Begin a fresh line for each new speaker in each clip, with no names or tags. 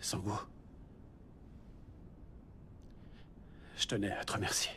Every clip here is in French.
Sangu, je tenais à te remercier.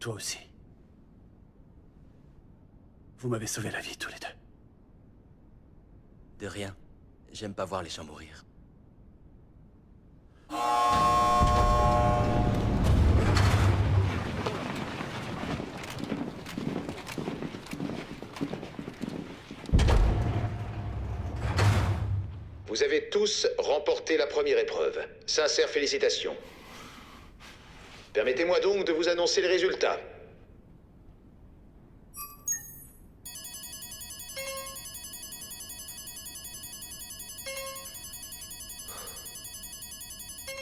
Toi aussi. Vous m'avez sauvé la vie tous les deux.
De rien. J'aime pas voir les gens mourir.
Vous avez tous remporté la première épreuve. Sincères félicitations. Permettez-moi donc de vous annoncer les résultats.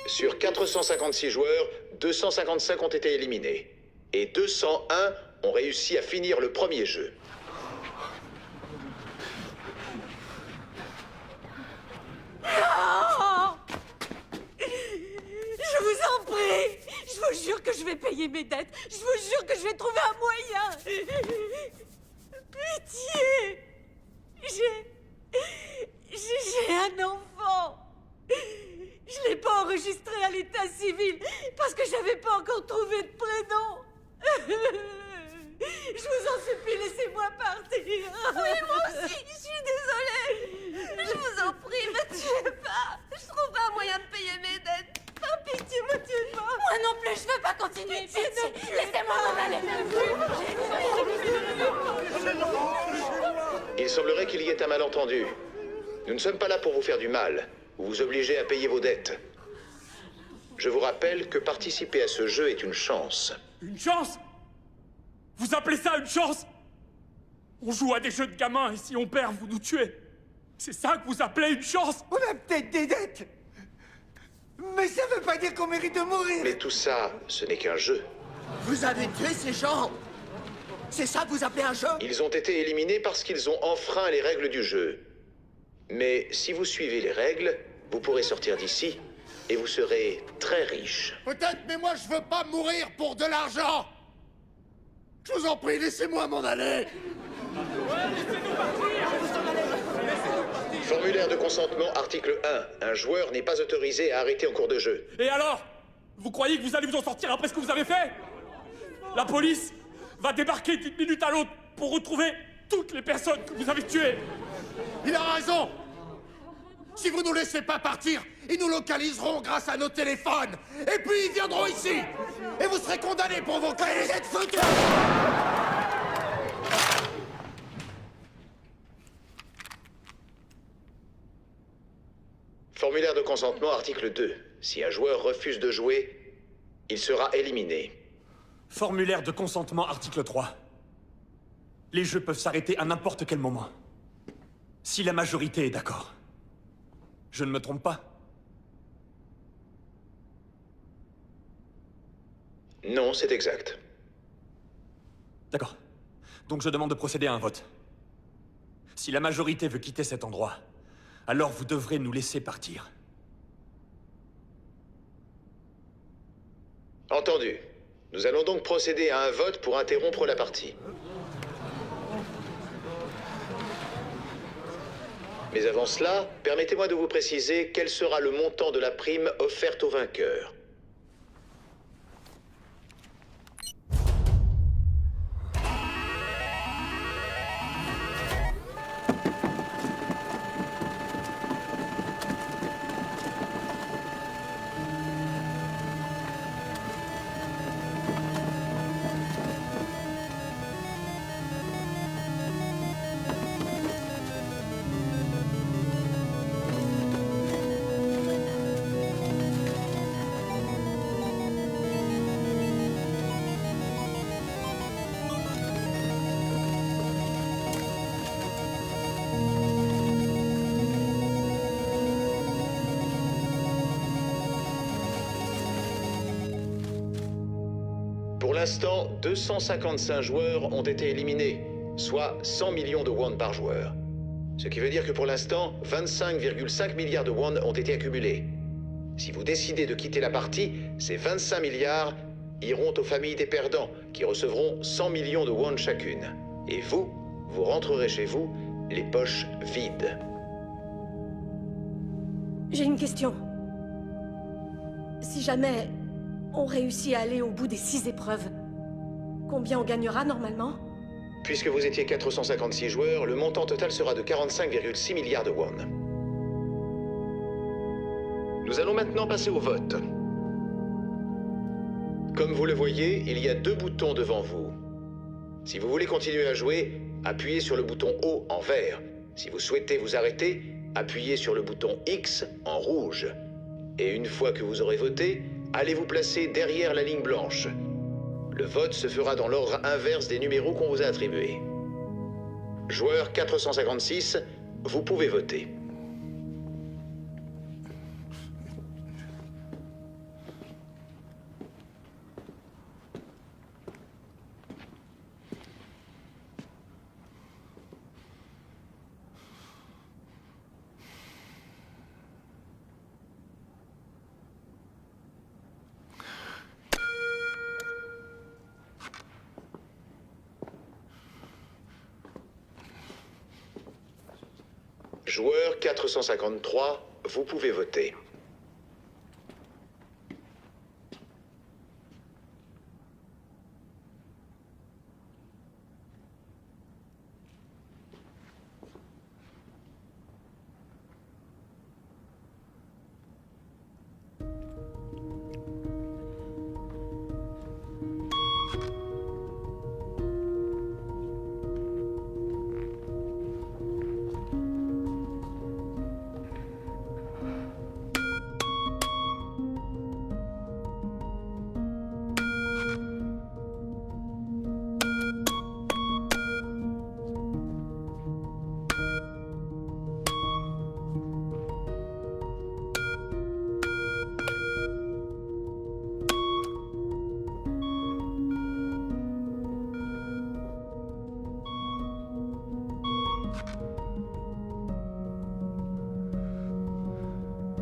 Sur 456 joueurs, 255 ont été éliminés. Et 201 ont réussi à finir le premier jeu.
Je vous en prie! Je vous jure que je vais payer mes dettes! Je vous jure que je vais trouver un moyen! Pitié! J'ai un enfant! Je l'ai pas enregistré à l'état civil parce que j'avais pas encore trouvé de prénom! Je vous en supplie, laissez-moi partir! Oui, moi aussi, je suis désolée! Je vous en prie, me tuez pas! Je trouve pas un moyen de payer mes dettes! Par pitié, me tuez pas! Moi non plus, je veux pas continuer! Pitié, laissez-moi m'en aller!
Il semblerait qu'il y ait un malentendu. Nous ne sommes pas là pour vous faire du mal, ou vous obliger à payer vos dettes. Je vous rappelle que participer à ce jeu est une chance.
Une chance? Vous appelez ça une chance? On joue à des jeux de gamins et si on perd, vous nous tuez. C'est ça que vous appelez une chance?
On a peut-être des dettes, mais ça veut pas dire qu'on mérite de mourir.
Mais tout ça, ce n'est qu'un jeu.
Vous avez tué ces gens? C'est ça que vous appelez un jeu?
Ils ont été éliminés parce qu'ils ont enfreint les règles du jeu. Mais si vous suivez les règles, vous pourrez sortir d'ici et vous serez très riche.
Peut-être, mais moi je veux pas mourir pour de l'argent! Je vous en prie, laissez-moi m'en aller!
Formulaire de consentement, article 1. Un joueur n'est pas autorisé à arrêter en cours de jeu.
Et alors? Vous croyez que vous allez vous en sortir après ce que vous avez fait? La police va débarquer d'une minute à l'autre pour retrouver toutes les personnes que vous avez tuées.
Il a raison! Si vous nous laissez pas partir, ils nous localiseront grâce à nos téléphones! Et puis ils viendront ici! Et vous serez condamnés pour vos crimes! Vous êtes foutus!
Formulaire de consentement, article 2. Si un joueur refuse de jouer, il sera éliminé.
Formulaire de consentement, article 3. Les jeux peuvent s'arrêter à n'importe quel moment. Si la majorité est d'accord. Je ne me trompe pas?
Non, c'est exact.
D'accord. Donc je demande de procéder à un vote. Si la majorité veut quitter cet endroit, alors vous devrez nous laisser partir.
Entendu. Nous allons donc procéder à un vote pour interrompre la partie. Mais avant cela, permettez-moi de vous préciser quel sera le montant de la prime offerte au vainqueur. Pour l'instant, 255 joueurs ont été éliminés, soit 100 millions de won par joueur. Ce qui veut dire que pour l'instant, 25,5 milliards de won ont été accumulés. Si vous décidez de quitter la partie, ces 25 milliards iront aux familles des perdants, qui recevront 100 millions de won chacune. Et vous rentrerez chez vous, les poches vides.
J'ai une question. Si jamais on réussit à aller au bout des 6 épreuves, combien on gagnera normalement?
Puisque vous étiez 456 joueurs, le montant total sera de 45,6 milliards de won. Nous allons maintenant passer au vote. Comme vous le voyez, il y a 2 boutons devant vous. Si vous voulez continuer à jouer, appuyez sur le bouton O en vert. Si vous souhaitez vous arrêter, appuyez sur le bouton X en rouge. Et une fois que vous aurez voté, allez vous placer derrière la ligne blanche. Le vote se fera dans l'ordre inverse des numéros qu'on vous a attribués. Joueur 456, vous pouvez voter. Joueur 453, vous pouvez voter.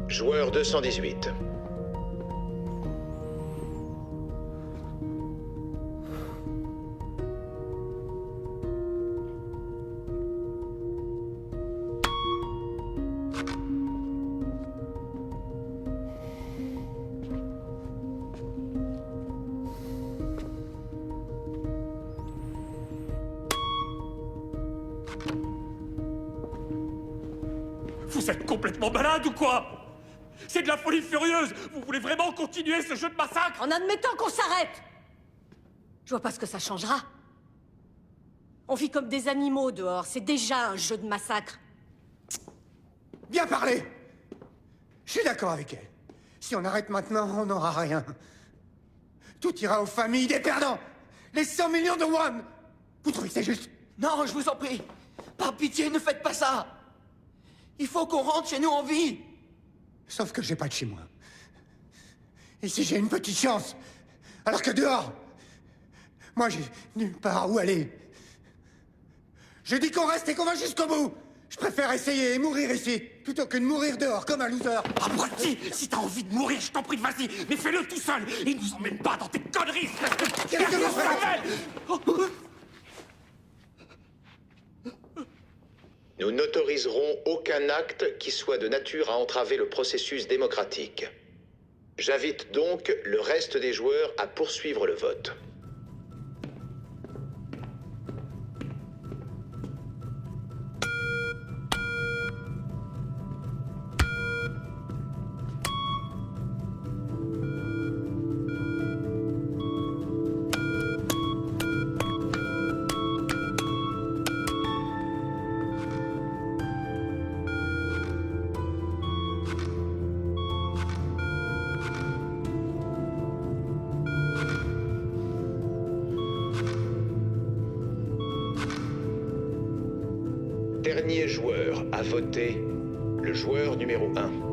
Joueur 218.
Vous êtes complètement malade ou quoi? C'est de la folie furieuse! Vous voulez vraiment continuer ce jeu de massacre?
En admettant qu'on s'arrête! Je vois pas ce que ça changera. On vit comme des animaux dehors, c'est déjà un jeu de massacre.
Bien parlé. Je suis d'accord avec elle. Si on arrête maintenant, on n'aura rien. Tout ira aux familles des perdants. Les 100 millions de won. Vous trouvez que c'est juste?
Non, je vous en prie. Par pitié, ne faites pas ça. Il faut qu'on rentre chez nous en vie.
Sauf que j'ai pas de chez moi. Et si j'ai une petite chance, alors que dehors, moi j'ai nulle part où aller. Je dis qu'on reste et qu'on va jusqu'au bout. Je préfère essayer et mourir ici, plutôt que de mourir dehors comme un loser.
Abruti! Si t'as envie de mourir, je t'en prie, vas-y, mais fais-le tout seul! Et nous emmène pas dans tes conneries!
Qu'est-ce que vous faites?
Nous n'autoriserons aucun acte qui soit de nature à entraver le processus démocratique. J'invite donc le reste des joueurs à poursuivre le vote. Dernier joueur à voter, le joueur numéro 1.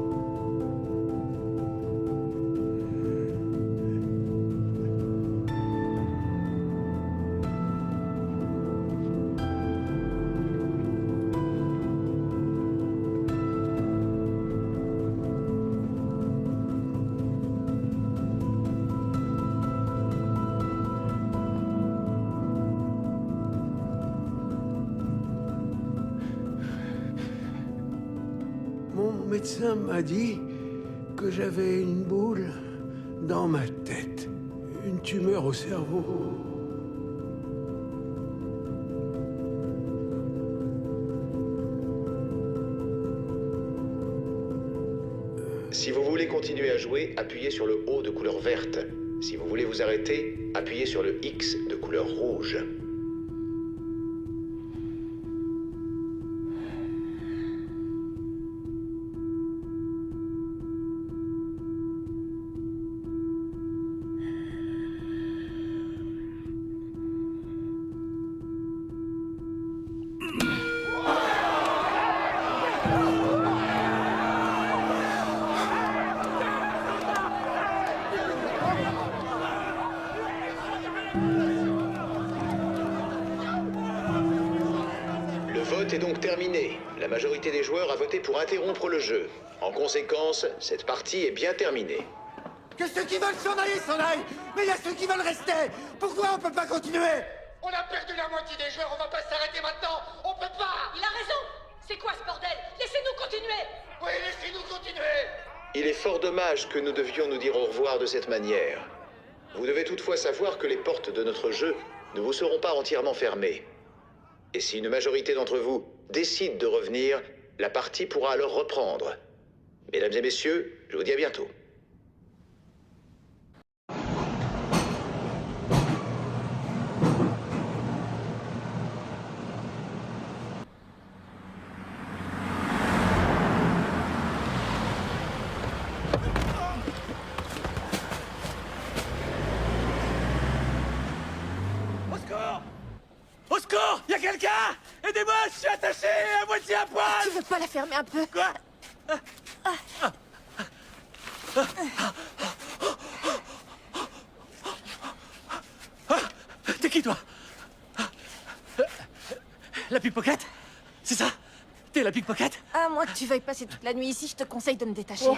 Mon médecin m'a dit que j'avais une boule dans ma tête. Une tumeur au cerveau.
Si vous voulez continuer à jouer, appuyez sur le O de couleur verte. Si vous voulez vous arrêter, appuyez sur le X de couleur rouge. Le vote est donc terminé. La majorité des joueurs a voté pour interrompre le jeu. En conséquence, cette partie est bien terminée.
Que ceux qui veulent s'en aillent. Mais il y a ceux qui veulent rester. Pourquoi on peut pas continuer?
On a perdu la moitié des joueurs, on va pas s'arrêter maintenant. On peut pas.
Il a raison. C'est quoi ce bordel? Laissez-nous continuer.
Oui, laissez-nous continuer.
Il est fort dommage que nous devions nous dire au revoir de cette manière. Vous devez toutefois savoir que les portes de notre jeu ne vous seront pas entièrement fermées. Et si une majorité d'entre vous décide de revenir, la partie pourra alors reprendre. Mesdames et messieurs, je vous dis à bientôt.
Au secours! Y a quelqu'un? Aidez-moi, je suis attaché à moitié à poil!
Tu veux pas la fermer un peu?
Quoi? T'es qui, toi? La pickpocket? C'est ça? T'es la pickpocket?
À moins que tu veuilles passer toute la nuit ici, je te conseille de me détacher.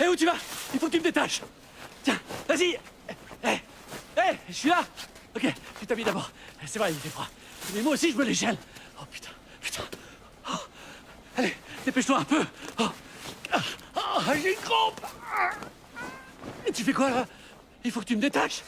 Où tu vas? Il faut que tu me détaches. Tiens, vas-y. Je suis là. Ok, tu t'habilles d'abord. C'est vrai, il fait froid. Mais moi aussi, je me les gèle. Oh, putain. Oh. Allez, dépêche-toi un peu. J'ai une crampe. Et tu fais quoi, là? Il faut que tu me détaches.